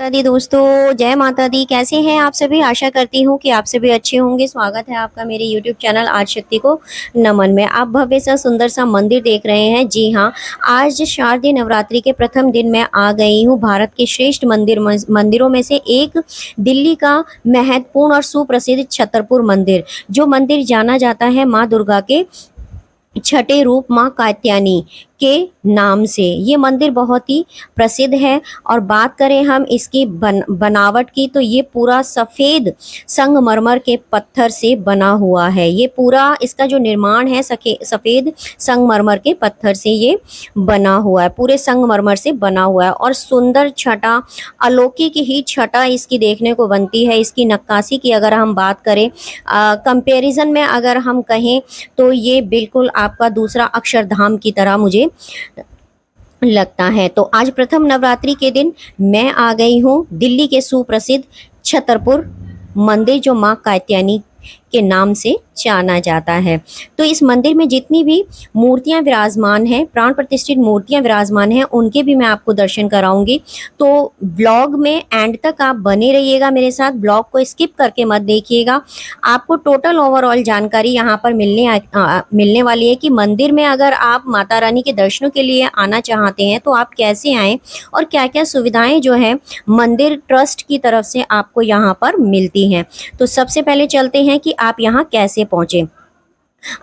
माता दी दोस्तों, जय माता दी। कैसे हैं आप सभी? आशा करती हूँ कि आप सभी अच्छे होंगे। स्वागत है आपका मेरे यूट्यूब चैनल आदिशक्ति को नमन में। आप भव्य सा सुंदर सा मंदिर देख रहे हैं। जी हाँ, आज शारदीय नवरात्रि के प्रथम दिन मैं आ गई हूँ भारत के श्रेष्ठ मंदिरों में से एक, दिल्ली का महत्वपूर्ण और सुप्रसिद्ध छतरपुर मंदिर। जो मंदिर जाना जाता है माँ दुर्गा के छठे रूप माँ कात्यायनी के नाम से। ये मंदिर बहुत ही प्रसिद्ध है। और बात करें हम इसकी बनावट की, तो ये पूरा सफ़ेद संगमरमर के पत्थर से बना हुआ है। ये पूरा इसका जो निर्माण है सफ़ेद संगमरमर के पत्थर से ये बना हुआ है, पूरे संगमरमर से बना हुआ है। और सुंदर छटा, अलौकिक ही छटा इसकी देखने को बनती है। इसकी नक्काशी की अगर हम बात करें, कंपैरिजन में अगर हम कहें, तो ये बिल्कुल आपका दूसरा अक्षरधाम की तरह मुझे लगता है। तो आज प्रथम नवरात्रि के दिन मैं आ गई हूँ दिल्ली के सुप्रसिद्ध छतरपुर मंदिर, जो माँ कात्यायनी के नाम से जाना जाता है। तो इस मंदिर में जितनी भी मूर्तियां विराजमान हैं, प्राण प्रतिष्ठित मूर्तियां विराजमान हैं, उनके भी मैं आपको दर्शन कराऊंगी। तो ब्लॉग में एंड तक आप बने रहिएगा मेरे साथ, ब्लॉग को स्किप करके मत देखिएगा। आपको टोटल ओवरऑल जानकारी यहाँ पर मिलने वाली है कि मंदिर में अगर आप माता रानी के दर्शनों के लिए आना चाहते हैं तो आप कैसे आएँ और क्या क्या सुविधाएं जो है मंदिर ट्रस्ट की तरफ से आपको यहाँ पर मिलती हैं। तो सबसे पहले चलते हैं कि आप यहाँ कैसे पहुंचे।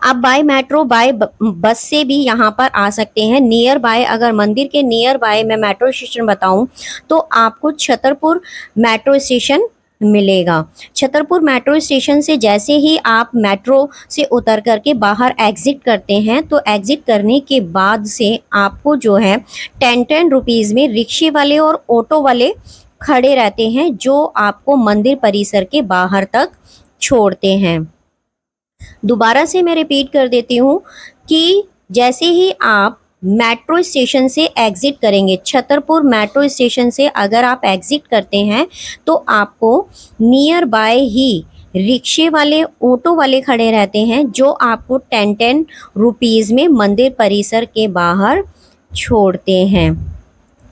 आप बाय मेट्रो, बाय बस से भी यहाँ पर आ सकते हैं। नियर बाय, अगर मंदिर के नियर बाय मैं मेट्रो स्टेशन बताऊं, तो आपको छतरपुर मेट्रो स्टेशन मिलेगा। छतरपुर मेट्रो स्टेशन से जैसे ही आप मेट्रो से उतर करके बाहर एग्जिट करते हैं, तो एग्जिट करने के बाद से आपको जो है 10 रुपीज़ में रिक्शे वाले और ऑटो वाले खड़े रहते हैं, जो आपको मंदिर परिसर के बाहर तक छोड़ते हैं। दोबारा से मैं रिपीट कर देती हूँ कि जैसे ही आप मेट्रो स्टेशन से एग्जिट करेंगे, छतरपुर मेट्रो स्टेशन से अगर आप एग्जिट करते हैं, तो आपको नियर बाय ही रिक्शे वाले, ऑटो वाले खड़े रहते हैं, जो आपको 10 रुपीज़ में मंदिर परिसर के बाहर छोड़ते हैं।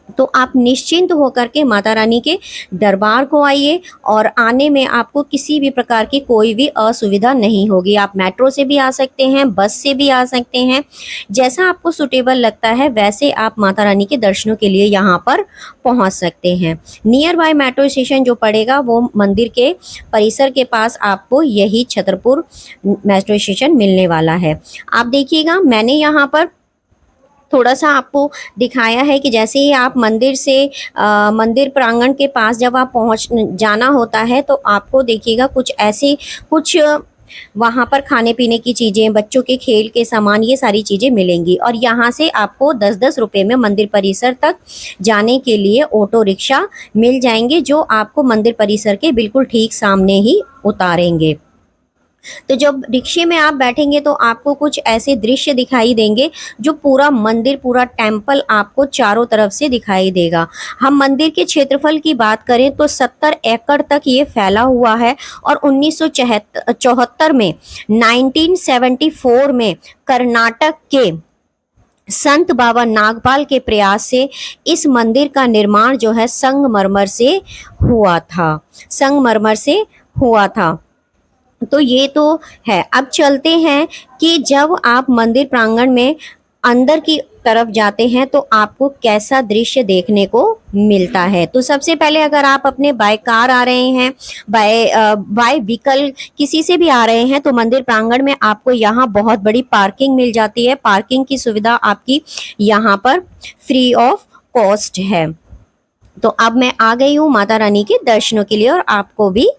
तो आप निश्चिंत होकर के माता रानी के दरबार को आइए, और आने में आपको किसी भी प्रकार की कोई भी असुविधा नहीं होगी। आप मेट्रो से भी आ सकते हैं, बस से भी आ सकते हैं, जैसा आपको सुटेबल लगता है वैसे आप माता रानी के दर्शनों के लिए यहाँ पर पहुँच सकते हैं। नियर बाय मेट्रो स्टेशन जो पड़ेगा वो मंदिर के परिसर के पास आपको यही छतरपुर मेट्रो स्टेशन मिलने वाला है। आप देखिएगा, मैंने यहाँ पर थोड़ा सा आपको दिखाया है कि जैसे ही आप मंदिर से मंदिर प्रांगण के पास जब आप जाना होता है, तो आपको देखिएगा कुछ वहाँ पर खाने पीने की चीज़ें, बच्चों के खेल के सामान, ये सारी चीज़ें मिलेंगी। और यहाँ से आपको 10-10 रुपये में मंदिर परिसर तक जाने के लिए ऑटो रिक्शा मिल जाएंगे, जो आपको मंदिर परिसर के बिल्कुल ठीक सामने ही उतारेंगे। तो जब रिक्शे में आप बैठेंगे तो आपको कुछ ऐसे दृश्य दिखाई देंगे, जो पूरा मंदिर, पूरा टेम्पल आपको चारों तरफ से दिखाई देगा। हम मंदिर के क्षेत्रफल की बात करें तो 70 एकड़ तक ये फैला हुआ है। और 1974 में, 1974 में कर्नाटक के संत बाबा नागपाल के प्रयास से इस मंदिर का निर्माण जो है संगमरमर से हुआ था। तो ये तो है। अब चलते हैं कि जब आप मंदिर प्रांगण में अंदर की तरफ जाते हैं तो आपको कैसा दृश्य देखने को मिलता है। तो सबसे पहले अगर आप अपने बाय कार आ रहे हैं, बाय व्हीकल किसी से भी आ रहे हैं, तो मंदिर प्रांगण में आपको यहाँ बहुत बड़ी पार्किंग मिल जाती है। पार्किंग की सुविधा आपकी यहाँ पर फ्री ऑफ कॉस्ट है। तो अब मैं आ गई हूँ माता रानी के दर्शनों के लिए, और आपको भी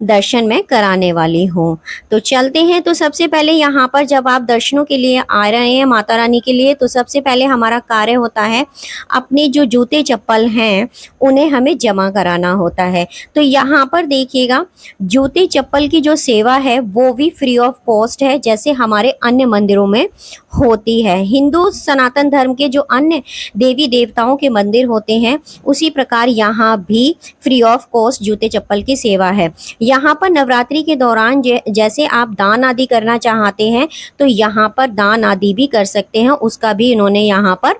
दर्शन मैं कराने वाली हूँ। तो चलते हैं। तो सबसे पहले यहाँ पर जब आप दर्शनों के लिए आ रहे हैं माता रानी के लिए, तो सबसे पहले हमारा कार्य होता है, अपने जो जूते चप्पल हैं उन्हें हमें जमा कराना होता है। तो यहाँ पर देखिएगा, जूते चप्पल की जो सेवा है वो भी फ्री ऑफ कॉस्ट है, जैसे हमारे अन्य मंदिरों में होती है। हिंदू सनातन धर्म के जो अन्य देवी देवताओं के मंदिर होते हैं, उसी प्रकार यहाँ भी फ्री ऑफ कॉस्ट जूते चप्पल की सेवा है। यहाँ पर नवरात्रि के दौरान जैसे आप दान आदि करना चाहते हैं, तो यहाँ पर दान आदि भी कर सकते हैं, उसका भी इन्होंने यहाँ पर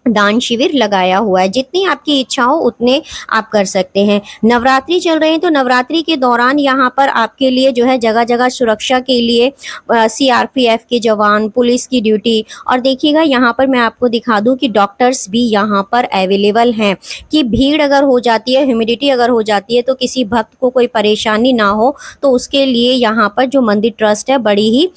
दान शिविर लगाया हुआ है। जितनी आपकी इच्छा हो उतने आप कर सकते हैं। नवरात्रि चल रहे हैं तो नवरात्रि के दौरान यहाँ पर आपके लिए जो है जगह जगह सुरक्षा के लिए सीआरपीएफ के जवान, पुलिस की ड्यूटी, और देखिएगा यहाँ पर मैं आपको दिखा दूँ कि डॉक्टर्स भी यहाँ पर अवेलेबल हैं कि भीड़ अगर हो जाती है, ह्यूमिडिटी अगर हो जाती है तो किसी भक्त को कोई परेशानी ना हो, तो उसके लिए यहाँ पर जो मंदिर ट्रस्ट है बड़ी ही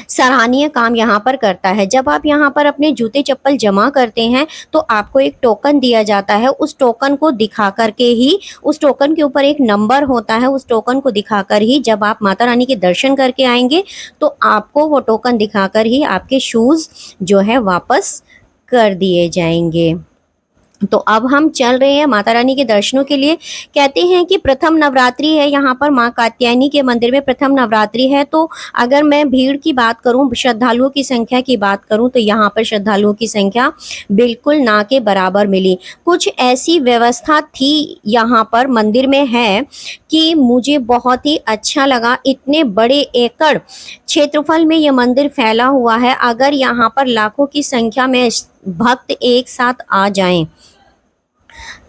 सराहनीय काम यहाँ पर करता है। जब आप यहाँ पर अपने जूते चप्पल जमा करते हैं तो आपको एक टोकन दिया जाता है। उस टोकन को दिखा करके ही, उस टोकन के ऊपर एक नंबर होता है, उस टोकन को दिखाकर ही जब आप माता रानी के दर्शन करके आएंगे तो आपको वो टोकन दिखाकर ही आपके शूज़ जो है वापस कर दिए जाएंगे। तो अब हम चल रहे हैं माता रानी के दर्शनों के लिए। कहते हैं कि प्रथम नवरात्रि है यहाँ पर, माँ कात्यायनी के मंदिर में प्रथम नवरात्रि है। तो अगर मैं भीड़ की बात करूँ, श्रद्धालुओं की संख्या की बात करूँ, तो यहाँ पर श्रद्धालुओं की संख्या बिल्कुल ना के बराबर मिली। कुछ ऐसी व्यवस्था थी यहाँ पर मंदिर में है कि मुझे बहुत ही अच्छा लगा। इतने बड़े एकड़ क्षेत्रफल में ये मंदिर फैला हुआ है। अगर यहाँ पर लाखों की संख्या में भक्त एक साथ आ जाएं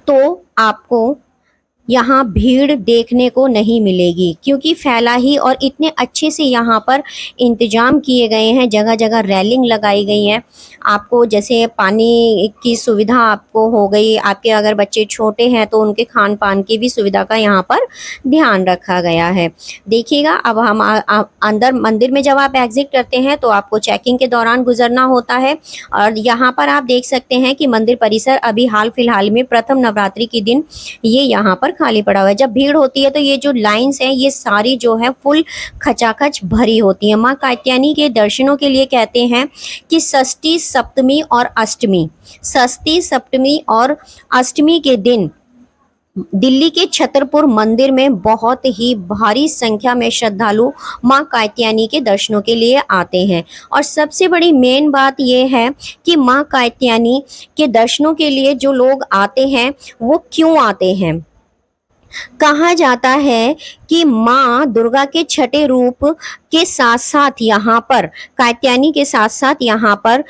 तो आपको यहाँ भीड़ देखने को नहीं मिलेगी, क्योंकि फैला ही, और इतने अच्छे से यहाँ पर इंतजाम किए गए हैं, जगह जगह रेलिंग लगाई गई है। आपको जैसे पानी की सुविधा आपको हो गई, आपके अगर बच्चे छोटे हैं तो उनके खान पान की भी सुविधा का यहाँ पर ध्यान रखा गया है। देखिएगा अब हम अंदर मंदिर में जब आप एग्जिट करते हैं तो आपको चेकिंग के दौरान गुजरना होता है। और यहाँ पर आप देख सकते हैं कि मंदिर परिसर अभी हाल फिलहाल में प्रथम नवरात्रि के दिन ये यहाँ पर खाली पड़ा हुआ है। जब भीड़ होती है तो ये जो लाइंस हैं ये सारी जो है फुल खचाखच भरी होती है। माँ कात्यायनी के दर्शनों के लिए कहते हैं कि षष्ठी, सप्तमी और अष्टमी, षष्ठी, सप्तमी और अष्टमी के दिन दिल्ली के छतरपुर मंदिर में बहुत ही भारी संख्या में श्रद्धालु माँ कात्यायनी के दर्शनों के लिए आते हैं। और सबसे बड़ी मेन बात यह है कि माँ कात्यायनी के दर्शनों के लिए जो लोग आते हैं वो क्यों आते हैं। कहा जाता है कि माँ दुर्गा के छठे रूप के साथ साथ यहाँ पर, कात्यायनी के साथ साथ यहाँ पर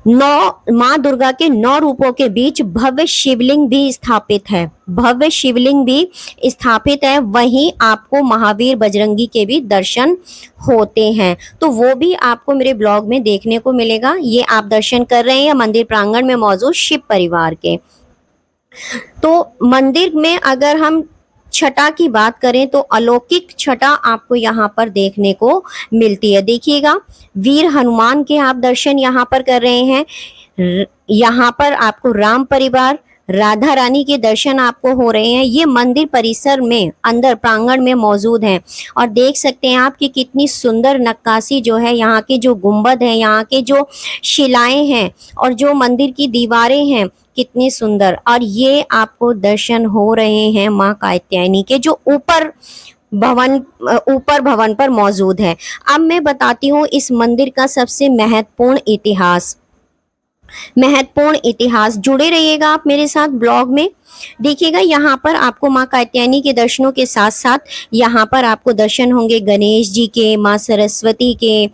माँ दुर्गा के 9 रूपों के बीच भव्य शिवलिंग भी स्थापित है, भव्य शिवलिंग भी स्थापित है। वहीं आपको महावीर बजरंगी के भी दर्शन होते हैं, तो वो भी आपको मेरे ब्लॉग में देखने को मिलेगा। ये आप दर्शन कर रहे हैं मंदिर प्रांगण में मौजूद शिव परिवार के। तो मंदिर में अगर हम छटा की बात करें तो अलौकिक छटा आपको यहाँ पर देखने को मिलती है। देखिएगा वीर हनुमान के आप दर्शन यहाँ पर कर रहे हैं। यहाँ पर आपको राम परिवार, राधा रानी के दर्शन आपको हो रहे हैं। ये मंदिर परिसर में अंदर प्रांगण में मौजूद हैं और देख सकते हैं आप कि कितनी सुंदर नक्काशी जो है, यहाँ के जो गुंबद हैं, यहाँ के जो शिलाएं हैं और जो मंदिर की दीवारें हैं कितनी सुंदर। और ये आपको दर्शन हो रहे हैं माँ कात्यायनी के जो ऊपर भवन पर मौजूद है। अब मैं बताती हूँ इस मंदिर का सबसे महत्वपूर्ण इतिहास। जुड़े रहिएगा आप मेरे साथ ब्लॉग में। देखिएगा यहाँ पर आपको माँ कात्यायनी के दर्शनों के साथ साथ यहाँ पर आपको दर्शन होंगे गणेश जी के, माँ सरस्वती के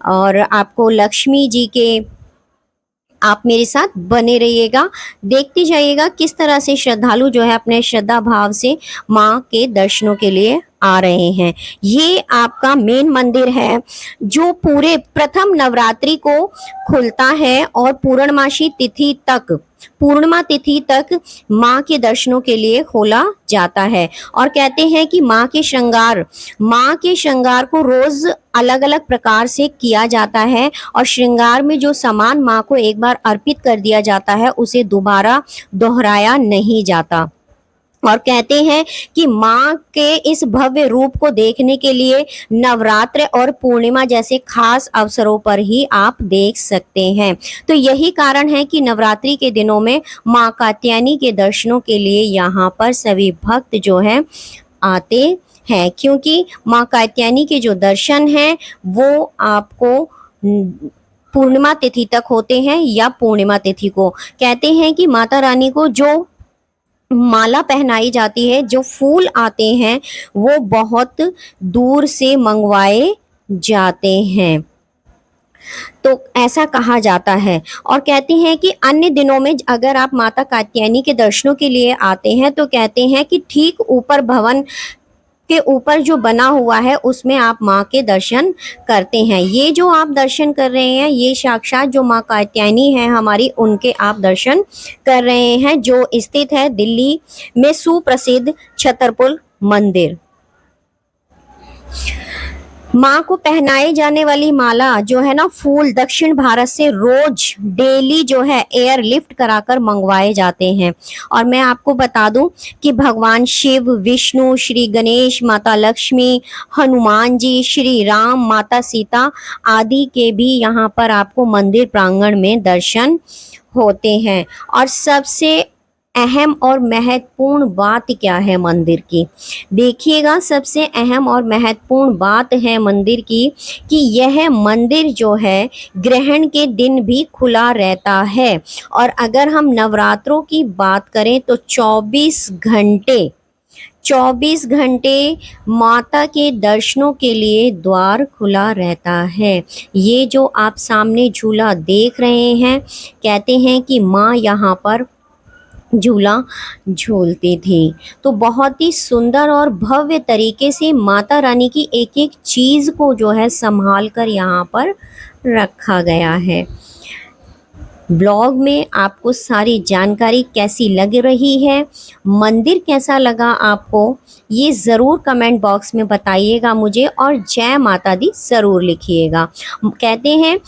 और आपको लक्ष्मी जी के। आप मेरे साथ बने रहिएगा, देखते जाइएगा किस तरह से श्रद्धालु जो है अपने श्रद्धा भाव से माँ के दर्शनों के लिए आ रहे हैं। ये आपका मेन मंदिर है जो पूरे प्रथम नवरात्रि को खुलता है और पूर्णिमा तिथि तक माँ के दर्शनों के लिए खोला जाता है। और कहते हैं कि माँ के श्रृंगार को रोज अलग अलग प्रकार से किया जाता है और श्रृंगार में जो सामान माँ को एक बार अर्पित कर दिया जाता है उसे दोबारा दोहराया नहीं जाता। और कहते हैं कि माँ के इस भव्य रूप को देखने के लिए नवरात्र और पूर्णिमा जैसे खास अवसरों पर ही आप देख सकते हैं। तो यही कारण है कि नवरात्रि के दिनों में माँ कात्यायनी के दर्शनों के लिए यहाँ पर सभी भक्त जो हैं आते हैं, क्योंकि माँ कात्यायनी के जो दर्शन हैं वो आपको पूर्णिमा तिथि तक होते हैं या पूर्णिमा तिथि को। कहते हैं कि माता रानी को जो माला पहनाई जाती है, जो फूल आते हैं वो बहुत दूर से मंगवाए जाते हैं। तो ऐसा कहा जाता है। और कहते हैं कि अन्य दिनों में अगर आप माता कात्यायनी के दर्शनों के लिए आते हैं तो कहते हैं कि ठीक ऊपर भवन के ऊपर जो बना हुआ है उसमें आप माँ के दर्शन करते हैं। ये जो आप दर्शन कर रहे हैं ये साक्षात जो माँ कात्यायनी है हमारी, उनके आप दर्शन कर रहे हैं, जो स्थित है दिल्ली में सुप्रसिद्ध छतरपुर मंदिर। माँ को पहनाए जाने वाली माला जो है ना, फूल दक्षिण भारत से रोज डेली जो है एयर लिफ्ट कराकर मंगवाए जाते हैं। और मैं आपको बता दूं कि भगवान शिव, विष्णु, श्री गणेश, माता लक्ष्मी, हनुमान जी, श्री राम, माता सीता आदि के भी यहाँ पर आपको मंदिर प्रांगण में दर्शन होते हैं। और सबसे अहम और महत्वपूर्ण बात क्या है मंदिर की, देखिएगा, सबसे अहम और महत्वपूर्ण बात है मंदिर की कि यह मंदिर जो है ग्रहण के दिन भी खुला रहता है। और अगर हम नवरात्रों की बात करें तो 24 घंटे माता के दर्शनों के लिए द्वार खुला रहता है। ये जो आप सामने झूला देख रहे हैं, कहते हैं कि माँ यहाँ पर झूला झूलती थी। तो बहुत ही सुंदर और भव्य तरीके से माता रानी की एक एक चीज़ को जो है संभाल कर यहाँ पर रखा गया है। ब्लॉग में आपको सारी जानकारी कैसी लग रही है, मंदिर कैसा लगा आपको, ये ज़रूर कमेंट बॉक्स में बताइएगा मुझे, और जय माता दी ज़रूर लिखिएगा। कहते हैं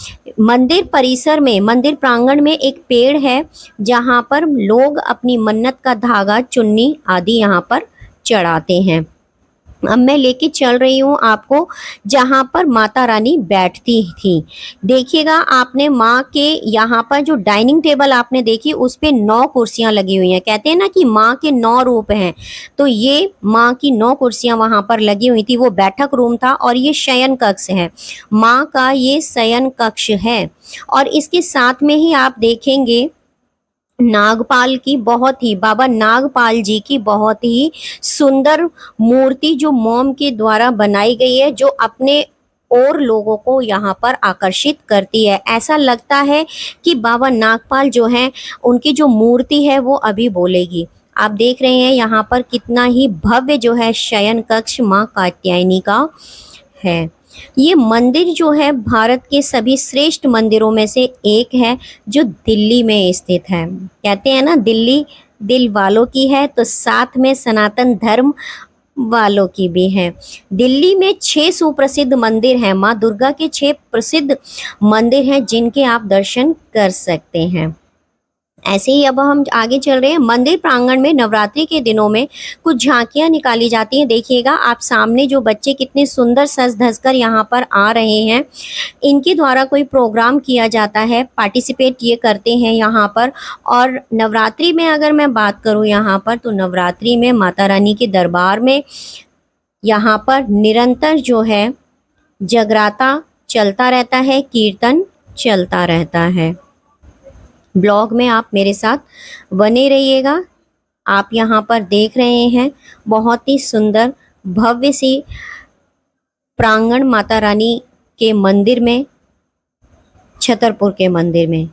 मंदिर परिसर में, मंदिर प्रांगण में एक पेड़ है जहाँ पर लोग अपनी मन्नत का धागा, चुन्नी आदि यहाँ पर चढ़ाते हैं। अब मैं लेके चल रही हूँ आपको जहाँ पर माता रानी बैठती थी। देखिएगा, आपने माँ के यहाँ पर जो डाइनिंग टेबल आपने देखी उस पे 9 कुर्सियाँ लगी हुई हैं। कहते हैं ना कि माँ के 9 रूप हैं, तो ये माँ की 9 कुर्सियाँ वहाँ पर लगी हुई थी। वो बैठक रूम था और ये शयन कक्ष है, माँ का ये शयन कक्ष है। और इसके साथ में ही आप देखेंगे नागपाल की, बहुत ही, बाबा नागपाल जी की बहुत ही सुंदर मूर्ति जो मोम के द्वारा बनाई गई है, जो अपने और लोगों को यहाँ पर आकर्षित करती है। ऐसा लगता है कि बाबा नागपाल जो हैं उनकी जो मूर्ति है वो अभी बोलेगी। आप देख रहे हैं यहाँ पर कितना ही भव्य जो है शयन कक्ष माँ कात्यायनी का है। ये मंदिर जो है भारत के सभी श्रेष्ठ मंदिरों में से एक है जो दिल्ली में स्थित है। कहते हैं ना, दिल्ली दिल वालों की है, तो साथ में सनातन धर्म वालों की भी है। दिल्ली में 6 सुप्रसिद्ध मंदिर हैं, माँ दुर्गा के 6 प्रसिद्ध मंदिर हैं जिनके आप दर्शन कर सकते हैं। ऐसे ही अब हम आगे चल रहे हैं। मंदिर प्रांगण में नवरात्रि के दिनों में कुछ झांकियां निकाली जाती हैं। देखिएगा आप सामने जो बच्चे कितने सुंदर सज धज कर यहाँ पर आ रहे हैं, इनके द्वारा कोई प्रोग्राम किया जाता है, पार्टिसिपेट ये करते हैं यहाँ पर। और नवरात्रि में अगर मैं बात करूँ यहाँ पर, तो नवरात्रि में माता रानी के दरबार में यहाँ पर निरंतर जो है जगराता चलता रहता है, कीर्तन चलता रहता है। ब्लॉग में आप मेरे साथ बने रहिएगा। आप यहाँ पर देख रहे हैं बहुत ही सुंदर भव्य सी प्रांगण माता रानी के मंदिर में, छतरपुर के मंदिर में।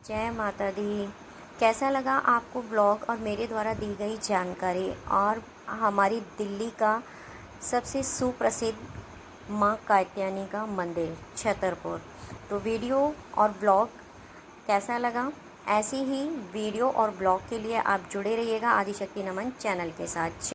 जय माता दी। कैसा लगा आपको ब्लॉग और मेरे द्वारा दी गई जानकारी और हमारी दिल्ली का सबसे सुप्रसिद्ध माँ कात्यायनी का मंदिर छतरपुर। तो वीडियो और ब्लॉग कैसा लगा? ऐसी ही वीडियो और ब्लॉग के लिए आप जुड़े रहिएगा आदिशक्ति नमन चैनल के साथ।